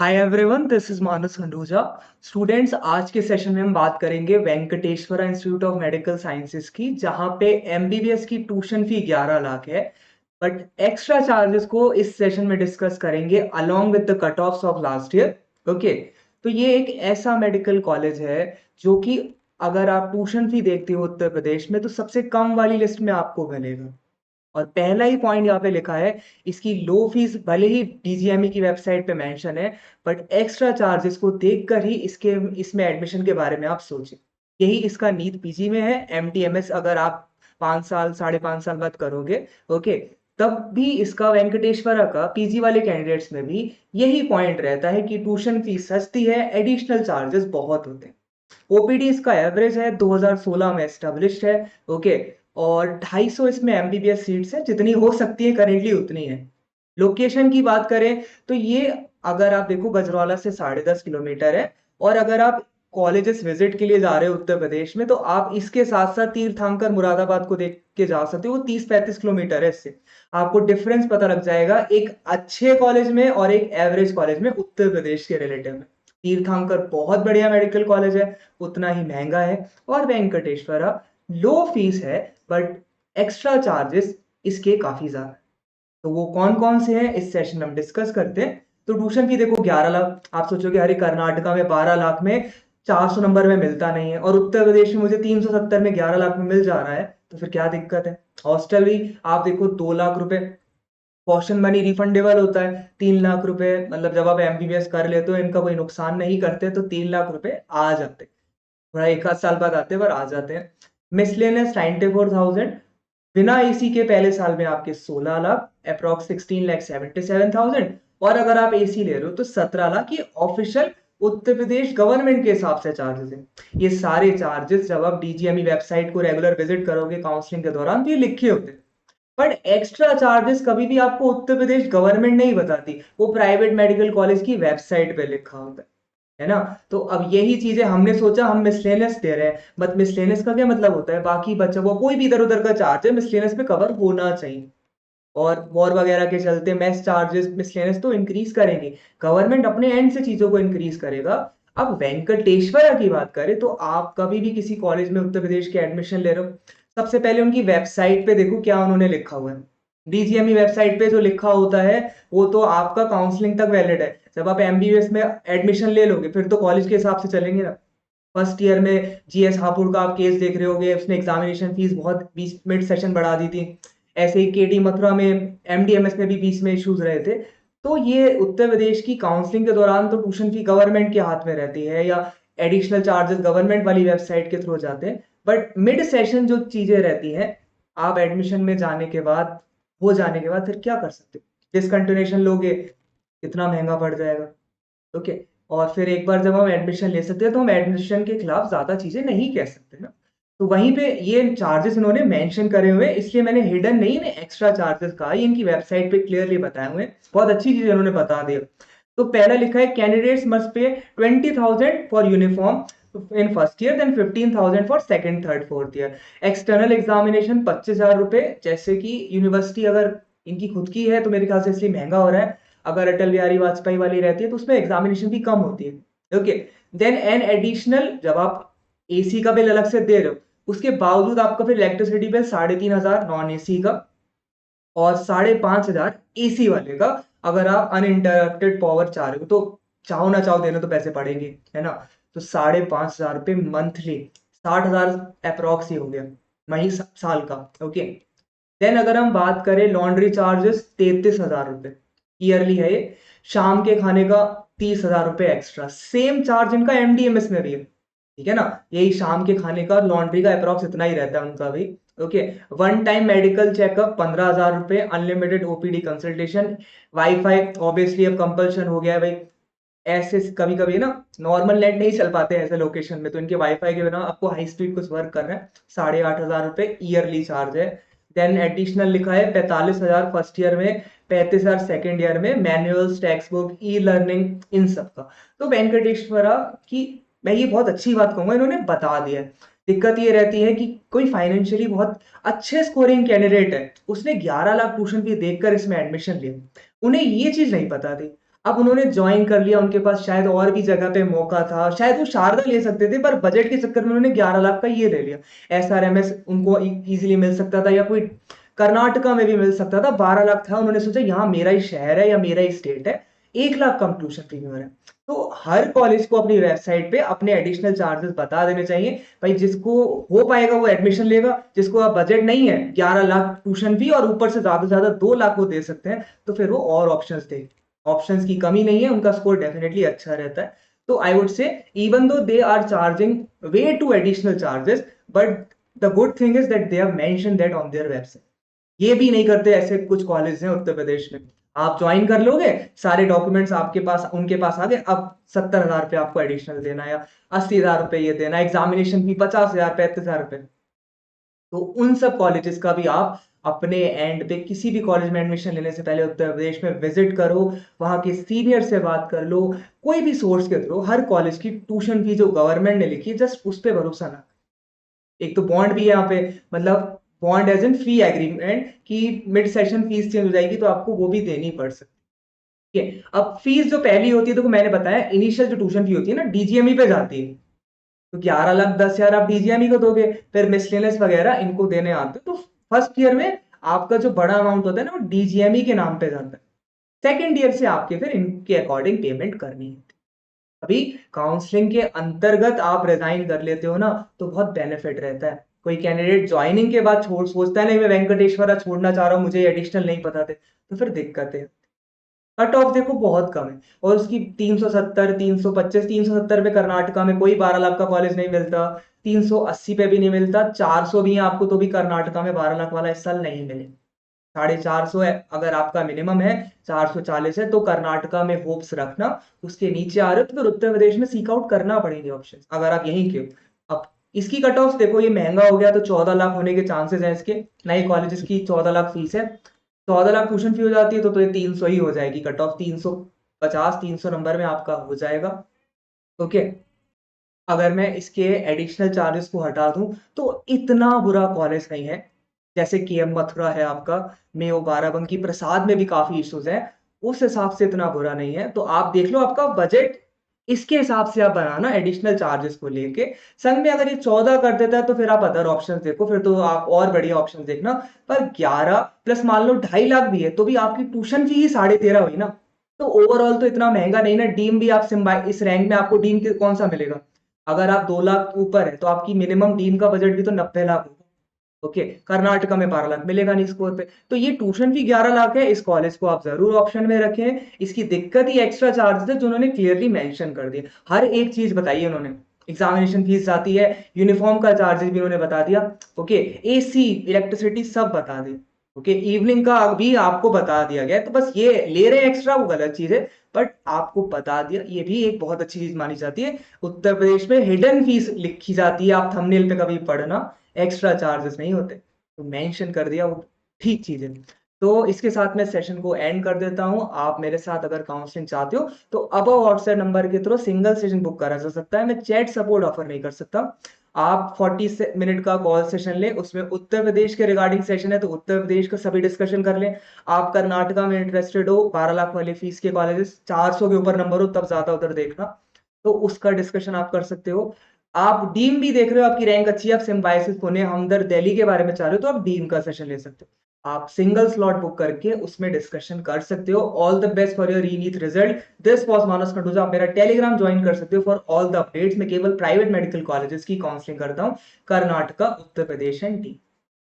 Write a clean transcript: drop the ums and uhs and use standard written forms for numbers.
Hi everyone, this is Manas Khanduja. Students, आज के session में हम बात करेंगे Venkateshwara institute of medical sciences की, जहां पे एमबीबीएस की ट्यूशन फी 11 लाख है। बट एक्स्ट्रा चार्जेस को इस सेशन में डिस्कस करेंगे along with the cut offs of last year. Okay, तो ये एक ऐसा मेडिकल कॉलेज है जो कि अगर आप ट्यूशन फी देखते हो उत्तर प्रदेश में तो सबसे कम वाली लिस्ट में आपको मिलेगा। और पहला ही पॉइंट यहाँ पे लिखा है, इसकी लो फीस भले ही डीजीएमई की वेबसाइट पे मेंशन है, बट एक्स्ट्रा चार्जेस को देखकर ही इसके इसमें एडमिशन के बारे में आप सोचें। यही इसका नीट पीजी में है। एमटीएमएस अगर आप 5 साल 5.5 साल बाद करोगे, ओके, तब भी इसका वेंकटेश्वरा का पीजी वाले कैंडिडेट्स में भी यही पॉइंट रहता है कि ट्यूशन फीस सस्ती है, एडिशनल चार्जेस बहुत होते हैं। ओपीडी इसका एवरेज है 2016 में एस्टेब्लिश्ड है। ओके, और 250 इसमें एमबीबीएस सीट्स है, जितनी हो सकती है करेंटली उतनी है। लोकेशन की बात करें तो ये, अगर आप देखो, गजरौला से 10.5 किलोमीटर है। और अगर आप कॉलेजेस विजिट के लिए जा रहे हो उत्तर प्रदेश में, तो आप इसके साथ साथ तीर्थंकर मुरादाबाद को देख के जा सकते हो। वो 30-35 किलोमीटर है। इससे आपको डिफरेंस पता लग जाएगा एक अच्छे कॉलेज में और एक एवरेज कॉलेज में उत्तर प्रदेश के रिलेटिव में। तीर्थंकर बहुत बढ़िया मेडिकल कॉलेज है, उतना ही महंगा है। और वेंकटेश्वरा लो फीस है, बट एक्स्ट्रा चार्जेस इसके काफी ज्यादा है। तो वो कौन कौन से हैं इस सेशन में हम डिस्कस करते हैं। तो ट्यूशन फी देखो 11 लाख। आप सोचोगे अरे कर्नाटका में 12 लाख में 400 नंबर में मिलता नहीं है, और उत्तर प्रदेश में मुझे 370 में 11 लाख में मिल जा रहा है, तो फिर क्या दिक्कत है। हॉस्टल भी आप देखो 2 लाख रुपए कॉशन मनी रिफंडेबल होता है। 3 लाख रुपए, मतलब जब आप एमबीबीएस कर लेते हो, इनका कोई नुकसान नहीं करते, तो 3 लाख रुपए आ जाते, थोड़ा एक आध साल बाद आते हैं पर आ जाते हैं। मिसलेनियस 94,000, बिना एसी के पहले साल में आपके 16 लाख, अप्रॉक्स 16,77,000। और अगर आप एसी ले रहे हो तो 17 लाख। ये ऑफिशियल उत्तर प्रदेश गवर्नमेंट के हिसाब से चार्जेस हैं। ये सारे चार्जेस जब आप डीजीएमई वेबसाइट को रेगुलर विजिट करोगे काउंसलिंग के दौरान, तो ये लिखे होते हैं। बट एक्स्ट्रा चार्जेस कभी भी आपको उत्तर प्रदेश गवर्नमेंट नहीं बताती, वो प्राइवेट मेडिकल कॉलेज की वेबसाइट पे लिखा होता है ना। तो अब यही चीजें हमने सोचा हम मिसलेनियस दे रहे हैं, बट मिसलेनियस का क्या मतलब होता है, बाकी बचा हुआ कोई भी इधर उधर का चार्ज है मिसलेनियस में कवर होना चाहिए। और वॉर वगैरह के चलते मेस चार्जेस मिसलेनियस तो इंक्रीज करेंगे, गवर्नमेंट अपने एंड से चीजों को इंक्रीज करेगा। अब वेंकटेश्वरा की बात करें तो आप कभी भी किसी कॉलेज में उत्तर प्रदेश के एडमिशन ले रहे हो, सबसे पहले उनकी वेबसाइट पे देखो क्या उन्होंने लिखा हुआ है। डीजीएमई वेबसाइट पे जो लिखा होता है वो तो आपका काउंसलिंग तक वैलिड है। जब आप एमबीबीएस में एडमिशन ले लोगे फिर तो कॉलेज के हिसाब से चलेंगे ना। फर्स्ट ईयर में जीएस हापुड़ का आप केस देख रहे होगे, उसने एग्जामिनेशन फीस बहुत 20 मिड सेशन बढ़ा दी थी। ऐसे ही केडी मथुरा में एमडीएमएस में भी बीच में इश्यूज रहे थे। तो ये उत्तर प्रदेश की काउंसलिंग के दौरान तो ट्यूशन फी गवर्नमेंट के हाथ में रहती है, या एडिशनल चार्जेस गवर्नमेंट वाली वेबसाइट के थ्रू जाते हैं। बट मिड सेशन जो चीजें रहती हैं, आप एडमिशन में जाने के बाद, हो जाने के बाद फिर क्या कर सकते हो, डिसकंटिन्यूएशन लोगे, कितना महंगा पड़ जाएगा। ओके, और फिर एक बार जब हम एडमिशन ले सकते हैं तो हम एडमिशन के खिलाफ ज्यादा चीजें नहीं कह सकते ना। तो वहीं पे ये चार्जेस इन्होंने मेंशन करे हुए हैं, इसलिए मैंने हिडन नहीं ने एक्स्ट्रा चार्जेस कहा, ये इनकी वेबसाइट पे क्लियरली बताए हुए हैं। बहुत अच्छी चीज इन्होंने बता दी। तो पहला लिखा है candidates must pay 20,000 for uniform in first year, then 15,000 for second third fourth year. External examination 25,000 रुपए, जैसे कि यूनिवर्सिटी अगर इनकी खुद की है तो मेरे ख्याल से इसलिए महंगा हो रहा है। अगर अटल बिहारी वाजपेयी वाली रहती है तो उसमें एग्जामिनेशन भी कम होती है। ओके, देन एन एडिशनल, जब आप एसी का बिल अलग से दे रहे हो, उसके बावजूद आपका फिर इलेक्ट्रिसिटी बिल 3,500 नॉन एसी का, और 5,500 एसी वाले का। अगर आप अनइंटरप्टेड पावर चाह रहे हो तो चाहो ना चाहो देने तो पैसे पड़ेंगे, है ना। तो 5,500 रुपये मंथली, 60,000 अप्रोक्स ही हो गया वही साल का। ओके, देन अगर हम बात करें लॉन्ड्री चार्जेस 33,000 रुपये ईयरली है ये। शाम के खाने का 30,000 रुपये एक्स्ट्रा, सेम चार्ज इनका एमडीएमएस में भी है, ठीक है ना। यही शाम के खाने का लॉन्ड्री का अप्रॉक्स इतना ही रहता है उनका भी। Okay, one time medical checkup 15,000 रुपये, unlimited OPD consultation, wifi obviously अब कंपल्शन हो गया है भाई। ऐसे कभी कभी ना नॉर्मल नेट नहीं चल पाते ऐसे लोकेशन में, तो इनके वाईफाई के बिना आपको हाई स्पीड कुछ वर्क कर रहे हैं। 8,500 रुपये ईयरली चार्ज है। देन एडिशनल लिखा है 45,000 फर्स्ट ईयर में, 35,000 सेकेंड ईयर में, manuals, text book, e learning, इन सब का। तो वेंकटेश्वरा की, मैं ये बहुत अच्छी बात कहूंगा, इन्होंने बता दिया है। दिक्कत ये रहती है कि कोई फाइनेंशियली बहुत अच्छे स्कोरिंग कैंडिडेट है, उसने 11 लाख ट्यूशन फी देखकर इसमें एडमिशन लिया, उन्हें ये चीज नहीं पता थी। अब उन्होंने ज्वाइन कर लिया, उनके पास शायद और भी जगह पे मौका था, शायद वो शारदा ले सकते थे, पर बजट के चक्कर में उन्होंने 11 लाख का ये ले लिया। एसआरएमएस उनको इजीली मिल सकता था, या कोई कर्नाटका में भी मिल सकता था। 12 लाख था, उन्होंने सोचा यहाँ मेरा ही शहर है या मेरा ही स्टेट है, 1 लाख कम ट्यूशन फी में है। तो हर कॉलेज को अपनी वेबसाइट पे अपने एडिशनल चार्जेस बता देने चाहिए। भाई जिसको हो पाएगा वो एडमिशन लेगा, जिसको अब बजट नहीं है 11 लाख ट्यूशन फी और ऊपर से ज्यादा 2 लाख वो दे सकते हैं, तो फिर वो और ऑप्शंस दें। ऑप्शंस की कमी नहीं है, उनका स्कोर डेफिनेटली अच्छा रहता है। तो I would say even though they are charging way too additional charges, but the good thing is that they have mentioned that on their website. ये भी नहीं करते, ऐसे कुछ कॉलेज हैं उत्तर प्रदेश में, आप ज्वाइन कर लोगे, सारे डॉक्यूमेंट्स आपके पास उनके पास आ गए, अब 70,000 रुपये आपको एडिशनल देना, या 80,000 रुपये ये देना, एग्जामिनेशन फी 50,000 35,000 रुपये। तो उन सब कॉलेजेस का भी आप अपने एंड पे किसी भी कॉलेज में एडमिशन लेने से पहले उत्तर प्रदेश में विजिट करो, वहां के सीनियर से बात कर लो, कोई भी सोर्स के थ्रू। हर कॉलेज की ट्यूशन फी जो गवर्नमेंट ने लिखी है, जस्ट उस पर भरोसा ना। एक तो बॉन्ड भी है यहाँ पे, मतलब bond as in fee agreement की मिड सेशन फीस चेंज हो जाएगी तो आपको वो भी देनी पड़ सकती है। अब फीस जो पहली होती है, तो मैंने बताया इनिशियल जो ट्यूशन फी होती है ना, डीजीएमई पे जाती है, तो 11,10,000 आप डीजीएमई को दोगे, फिर मिसलेनियस वगैरह इनको देने आते हैं। तो फर्स्ट ईयर में आपका जो बड़ा अमाउंट होता है ना, वो डीजीएमई के नाम पे जाता है। सेकेंड ईयर से आपके फिर इनके अकॉर्डिंग पेमेंट करनी है। अभी काउंसलिंग के अंतर्गत आप रिजाइन कर लेते हो ना, तो बहुत बेनिफिट रहता है। कोई कैंडिडेट ज्वाइनिंग के बाद छोड़ सोचता है नहीं मैं वेंकटेश्वरा छोड़ना चाह रहा हूँ, मुझे एडिशनल नहीं पता थे, तो फिर दिक्कत है। कट ऑफ देखो बहुत कम है, और उसकी 370 325 370 पे कर्नाटका में कोई 12 लाख का कॉलेज नहीं मिलता, 380 पे भी नहीं मिलता, 400 भी है आपको तो भी कर्नाटका में 12 लाख वाला इस साल नहीं मिले। 450 है अगर आपका मिनिमम है, 440 है, तो कर्नाटका में होप्स रखना। उसके नीचे आ रहे हो तो फिर उत्तर प्रदेश में सीक आउट करना पड़ेंगे ऑप्शन, अगर आप यहीं के हो। अब इसकी कट ऑफ देखो, ये महंगा हो गया तो 14 लाख होने के चांसेस हैं इसके। नए कॉलेजेस की 14 लाख फीस है, 14 लाख ट्यूशन फी हो जाती है, तो ये 300 ही हो जाएगी कट ऑफ, 350 300 नंबर में आपका हो जाएगा। ओके। अगर मैं इसके एडिशनल चार्जेस को हटा दूं, तो इतना बुरा कॉलेज नहीं है। जैसे केएम मथुरा है आपका, मेयो बाराबंकी, प्रसाद में भी काफी इश्यूज हैं, उस हिसाब से इतना बुरा नहीं है। तो आप देख लो आपका बजट इसके हिसाब से आप बनाना एडिशनल चार्जेस को लेके। संग में अगर ये 14 कर देता है तो फिर आप अदर ऑप्शंस देखो, फिर तो आप और बढ़िया ऑप्शंस देखना। पर 11 प्लस मान लो 2.5 लाख भी है, तो भी आपकी ट्यूशन फी ही 13.5 हुई ना। तो ओवरऑल तो इतना महंगा नहीं ना। डीम भी आप सिम्बाई इस रैंक में आपको डीम कौन सा मिलेगा? अगर आप 2 लाख के ऊपर है तो आपकी मिनिमम डीम का बजट भी तो 90 लाख होगा। ओके, कर्नाटका में 12 लाख मिलेगा नहीं स्कोर पे। तो ये ट्यूशन फी 11 लाख है, इस कॉलेज को आप जरूर ऑप्शन में रखें। इसकी दिक्कत ही एक्स्ट्रा चार्जेस है जो उन्होंने क्लियरली मेंशन कर दिया, हर एक चीज बताई है उन्होंने। एग्जामिनेशन फीस जाती है, यूनिफॉर्म का चार्जेस भी उन्होंने बता दिया। ओके, एसी इलेक्ट्रिसिटी सब बता दी। ओके, इवनिंग का भी आपको बता दिया गया। तो बस ये ले रहे हैं एक्स्ट्रा, वो गलत चीज है, बट आपको बता दिया, ये भी एक बहुत अच्छी चीज मानी जाती है। उत्तर प्रदेश में हिडन फीस लिखी जाती है, आप थंबनेल पे कभी पढ़ना, एक्स्ट्रा चार्जेस नहीं होते, तो मेंशन कर दिया, वो ठीक चीज है। तो इसके साथ मैं सेशन को एंड कर देता हूं। आप मेरे साथ अगर काउंसलिंग चाहते हो तो अब व्हाट्सएप नंबर के थ्रू सिंगल सेशन बुक करा जा सकता है, मैं चैट सपोर्ट ऑफर नहीं कर सकता। आप 40 मिनट का कॉल सेशन लें, उसमें उत्तर प्रदेश के रिगार्डिंग सेशन है तो उत्तर प्रदेश का सभी डिस्कशन कर लें। आप कर्नाटका में इंटरेस्टेड हो, 12 लाख वाले फीस के कॉलेजेस, 400 के ऊपर नंबर हो तब ज्यादा उधर देखना, तो उसका डिस्कशन आप कर सकते हो। आप डीम भी देख रहे हो, आपकी रैंक अच्छी है, आप सिम्बायोसिस पुणे हमदर्द दिल्ली के बारे में चाह रहे हो, तो आप डीम का सेशन ले सकते हो। आप सिंगल स्लॉट बुक करके उसमें डिस्कशन कर सकते हो। All the best for your reNEET result. This was Manas Khanduja. आप मेरा टेलीग्राम ज्वाइन कर सकते हो फॉर ऑल द अपडेट्स। मैं केवल प्राइवेट मेडिकल कॉलेजेस की काउंसलिंग करता हूँ, कर्नाटका, उत्तर प्रदेश एंड डी।